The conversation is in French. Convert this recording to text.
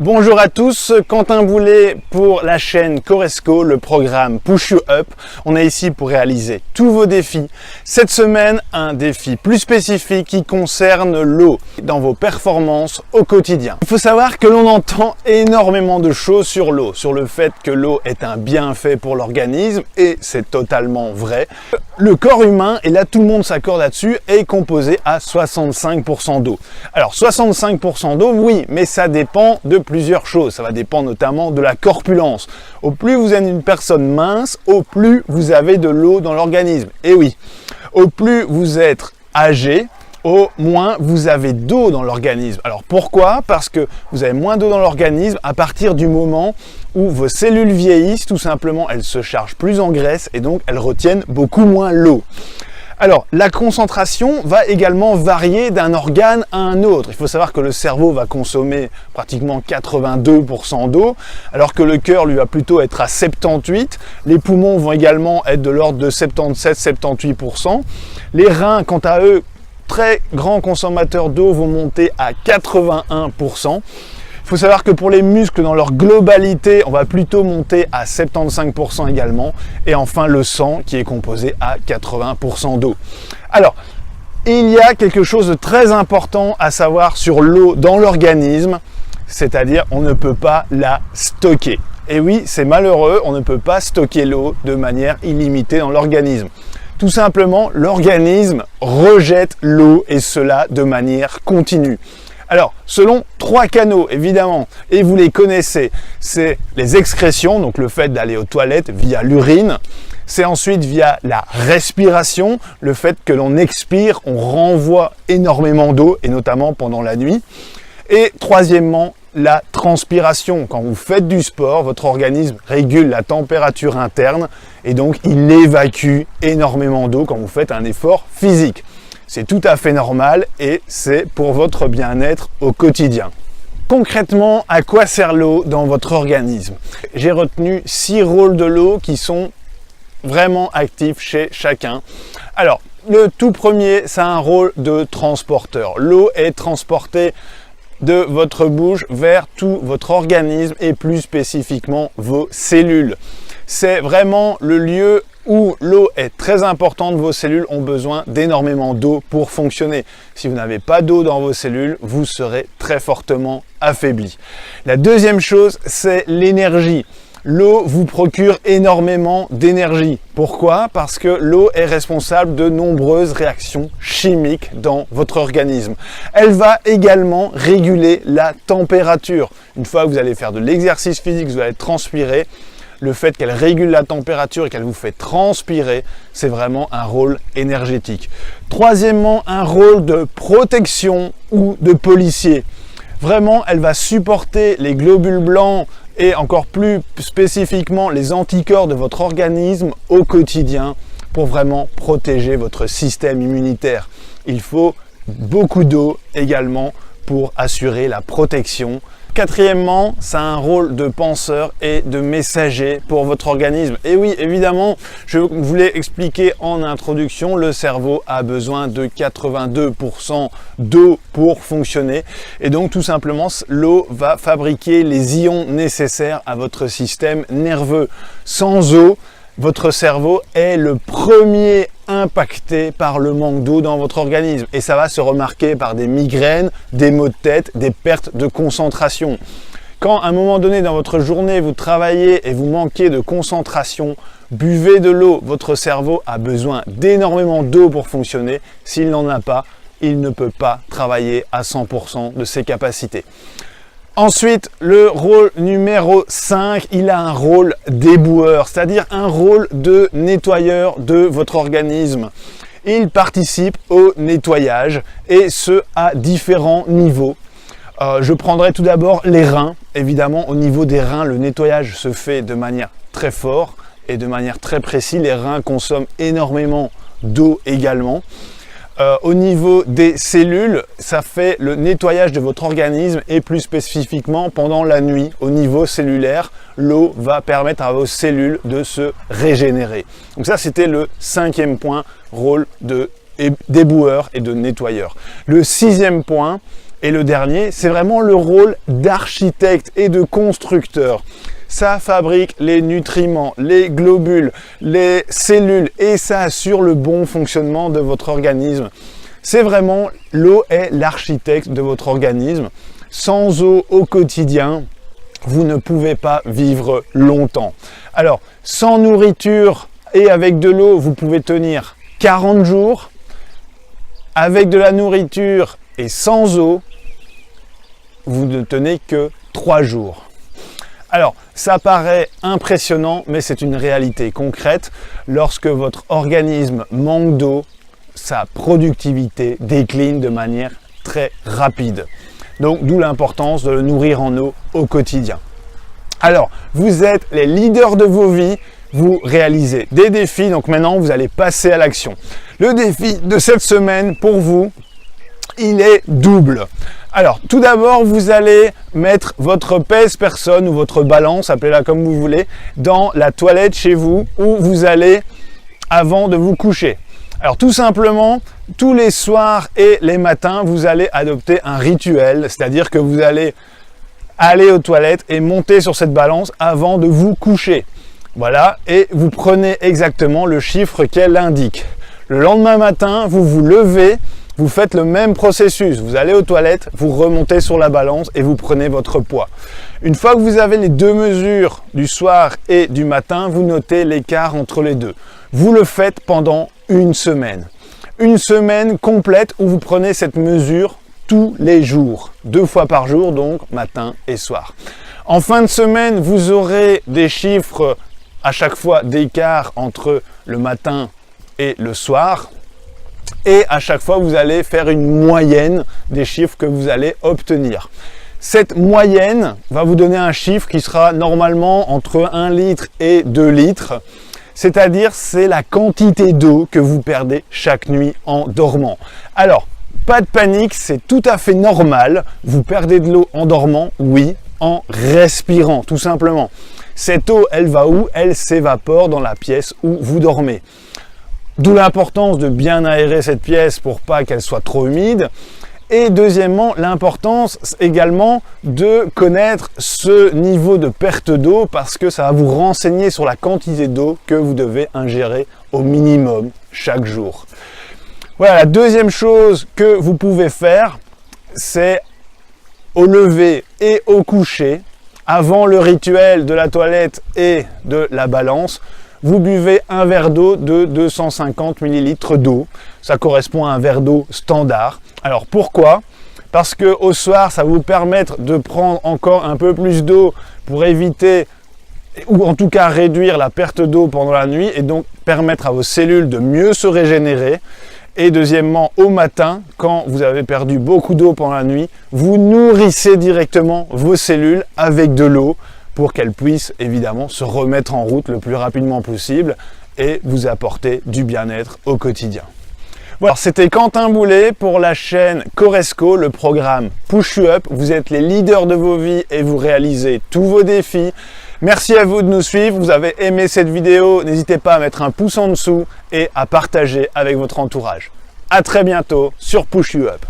Bonjour à tous, Quentin Boulet pour la chaîne Coresco, le programme Push You Up. On est ici pour réaliser tous vos défis. Cette semaine, un défi plus spécifique qui concerne l'eau dans vos performances au quotidien. Il faut savoir que l'on entend énormément de choses sur l'eau, sur le fait que l'eau est un bienfait pour l'organisme, et c'est totalement vrai. Le corps humain, et là tout le monde s'accorde là-dessus, est composé à 65% d'eau. Alors 65% d'eau, oui, mais ça dépend de plusieurs choses. Ça va dépendre notamment de la corpulence. Au plus vous êtes une personne mince, au plus vous avez de l'eau dans l'organisme. Et oui, au plus vous êtes âgé, au moins vous avez d'eau dans l'organisme. Alors pourquoi? Parce que vous avez moins d'eau dans l'organisme à partir du moment où vos cellules vieillissent, tout simplement, elles se chargent plus en graisse et donc elles retiennent beaucoup moins l'eau. Alors, la concentration va également varier d'un organe à un autre. Il faut savoir que le cerveau va consommer pratiquement 82% d'eau, alors que le cœur, lui, va plutôt être à 78%. Les poumons vont également être de l'ordre de 77-78%. Les reins, quant à eux, très grands consommateurs d'eau, vont monter à 81%. Il faut savoir que pour les muscles dans leur globalité, on va plutôt monter à 75% également. Et enfin le sang qui est composé à 80% d'eau. Alors, il y a quelque chose de très important à savoir sur l'eau dans l'organisme, c'est-à-dire on ne peut pas la stocker. Et oui, c'est malheureux, on ne peut pas stocker l'eau de manière illimitée dans l'organisme. Tout simplement, l'organisme rejette l'eau et cela de manière continue. Alors, selon trois canaux, évidemment, et vous les connaissez, c'est les excrétions, donc le fait d'aller aux toilettes via l'urine. C'est ensuite via la respiration, le fait que l'on expire, on renvoie énormément d'eau, et notamment pendant la nuit. Et troisièmement, la transpiration. Quand vous faites du sport, votre organisme régule la température interne, et donc il évacue énormément d'eau quand vous faites un effort physique. C'est tout à fait normal et c'est pour votre bien-être au quotidien. Concrètement, à quoi sert l'eau dans votre organisme? J'ai retenu 6 rôles de l'eau qui sont vraiment actifs chez chacun. Alors, le tout premier, c'est un rôle de transporteur. L'eau est transportée de votre bouche vers tout votre organisme et plus spécifiquement vos cellules. C'est vraiment le lieu où l'eau est très importante. Vos cellules ont besoin d'énormément d'eau pour fonctionner. Si vous n'avez pas d'eau dans vos cellules, vous serez très fortement affaibli. La deuxième chose, c'est l'énergie. L'eau vous procure énormément d'énergie. Pourquoi? Parce que l'eau est responsable de nombreuses réactions chimiques dans votre organisme. Elle va également réguler la température. Une fois que vous allez faire de l'exercice physique, vous allez transpirer, le fait qu'elle régule la température et qu'elle vous fait transpirer, c'est vraiment un rôle énergétique. Troisièmement, un rôle de protection ou de policier. Vraiment, elle va supporter les globules blancs et encore plus spécifiquement les anticorps de votre organisme au quotidien pour vraiment protéger votre système immunitaire. Il faut beaucoup d'eau également pour assurer la protection. Quatrièmement, ça a un rôle de penseur et de messager pour votre organisme. Et oui, évidemment, je vous l'ai expliqué en introduction, le cerveau a besoin de 82% d'eau pour fonctionner. Et donc, tout simplement, l'eau va fabriquer les ions nécessaires à votre système nerveux. Sans eau, votre cerveau est le premier impacté par le manque d'eau dans votre organisme et ça va se remarquer par des migraines, des maux de tête, des pertes de concentration. Quand à un moment donné dans votre journée vous travaillez et vous manquez de concentration, buvez de l'eau. Votre cerveau a besoin d'énormément d'eau pour fonctionner. S'il n'en a pas, il ne peut pas travailler à 100% de ses capacités. Ensuite, le rôle numéro 5, il a un rôle d'éboueur, c'est-à-dire un rôle de nettoyeur de votre organisme. Il participe au nettoyage et ce à différents niveaux. Je prendrai tout d'abord les reins. Évidemment, au niveau des reins, le nettoyage se fait de manière très forte et de manière très précise. Les reins consomment énormément d'eau également. Au niveau des cellules, ça fait le nettoyage de votre organisme et plus spécifiquement pendant la nuit, au niveau cellulaire, l'eau va permettre à vos cellules de se régénérer. Donc ça, c'était le 5e point, rôle d'éboueur et de nettoyeur. Le 6e point, Et le dernier, c'est vraiment le rôle d'architecte et de constructeur. Ça fabrique les nutriments, les globules, les cellules et ça assure le bon fonctionnement de votre organisme. C'est vraiment, l'eau est l'architecte de votre organisme. Sans eau au quotidien, vous ne pouvez pas vivre longtemps. Alors, sans nourriture et avec de l'eau, vous pouvez tenir 40 jours. Avec de la nourriture et sans eau, vous ne tenez que 3 jours. Alors, ça paraît impressionnant, mais c'est une réalité concrète. Lorsque votre organisme manque d'eau, sa productivité décline de manière très rapide. Donc, d'où l'importance de le nourrir en eau au quotidien. Alors, vous êtes les leaders de vos vies, vous réalisez des défis, donc maintenant vous allez passer à l'action. Le défi de cette semaine pour vous, il est double. Alors, tout d'abord, vous allez mettre votre pèse-personne ou votre balance, appelez-la comme vous voulez, dans la toilette chez vous où vous allez avant de vous coucher. Alors, tout simplement, tous les soirs et les matins, vous allez adopter un rituel, c'est-à-dire que vous allez aller aux toilettes et monter sur cette balance avant de vous coucher. Voilà, et vous prenez exactement le chiffre qu'elle indique. Le lendemain matin, vous vous levez, vous faites le même processus. Vous allez aux toilettes, vous remontez sur la balance et vous prenez votre poids. Une fois que vous avez les deux mesures du soir et du matin, vous notez l'écart entre les deux. Vous le faites pendant une semaine. Une semaine complète où vous prenez cette mesure tous les jours. 2 fois par jour, donc matin et soir. En fin de semaine, vous aurez des chiffres à chaque fois d'écart entre le matin et le soir. Et à chaque fois, vous allez faire une moyenne des chiffres que vous allez obtenir. Cette moyenne va vous donner un chiffre qui sera normalement entre 1 litre et 2 litres. C'est-à-dire, c'est la quantité d'eau que vous perdez chaque nuit en dormant. Alors, pas de panique, c'est tout à fait normal. Vous perdez de l'eau en dormant, oui, en respirant, tout simplement. Cette eau, elle va où? Elle s'évapore dans la pièce où vous dormez. D'où l'importance de bien aérer cette pièce pour pas qu'elle soit trop humide. Et deuxièmement, l'importance également de connaître ce niveau de perte d'eau parce que ça va vous renseigner sur la quantité d'eau que vous devez ingérer au minimum chaque jour. Voilà, la deuxième chose que vous pouvez faire, c'est au lever et au coucher, avant le rituel de la toilette et de la balance, vous buvez un verre d'eau de 250 ml d'eau. Ça correspond à un verre d'eau standard. Alors pourquoi? Parce que au soir, ça va vous permettre de prendre encore un peu plus d'eau pour éviter, ou en tout cas réduire la perte d'eau pendant la nuit et donc permettre à vos cellules de mieux se régénérer. Et deuxièmement, au matin, quand vous avez perdu beaucoup d'eau pendant la nuit, vous nourrissez directement vos cellules avec de l'eau pour qu'elles puissent évidemment se remettre en route le plus rapidement possible et vous apporter du bien-être au quotidien. Voilà, c'était Quentin Boulet pour la chaîne Coresco, le programme Push You Up. Vous êtes les leaders de vos vies et vous réalisez tous vos défis. Merci à vous de nous suivre. Vous avez aimé cette vidéo, n'hésitez pas à mettre un pouce en dessous et à partager avec votre entourage. À très bientôt sur Push You Up.